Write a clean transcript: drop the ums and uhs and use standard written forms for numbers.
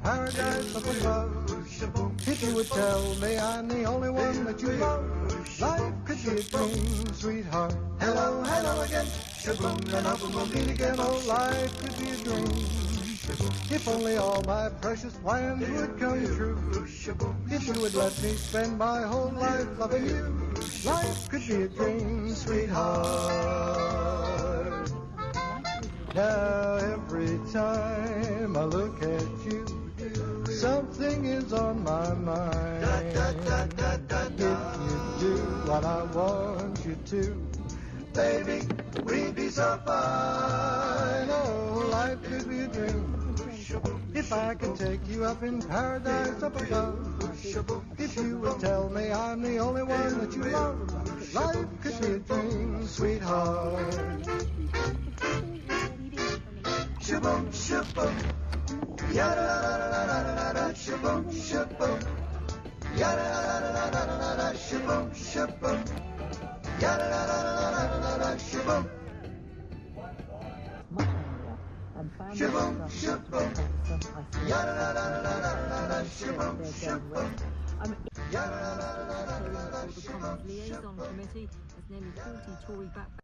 paradise up above. If you would tell me I'm the only one that you love, life could be a dream, sweetheart. Hello, hello again, shaboom, and hope we'll meet again. Oh, life could be a dream. If only all my precious plans would come true. If you would let me spend my whole life loving you, life could be a dream, sweetheart. Now every time I look at you, something is on my mind. If you do what I want you to, baby, we'd be so fine. Oh, life could be a dream. If I could take you up in paradise up above. If you would tell me I'm the only one that you love, life could be a dream, sweetheart. Shaboom, shaboom, yada da da da da da da, shaboom, shaboom, yada da da da da da da, shaboom, shaboom, yada da da da da da, shaboom. Shaboom, shaboom, yada da da da da da, shaboom, shaboom, yada da da da da da, shaboom, shaboom. Liaison committee as nearly 40 Tory backbenchers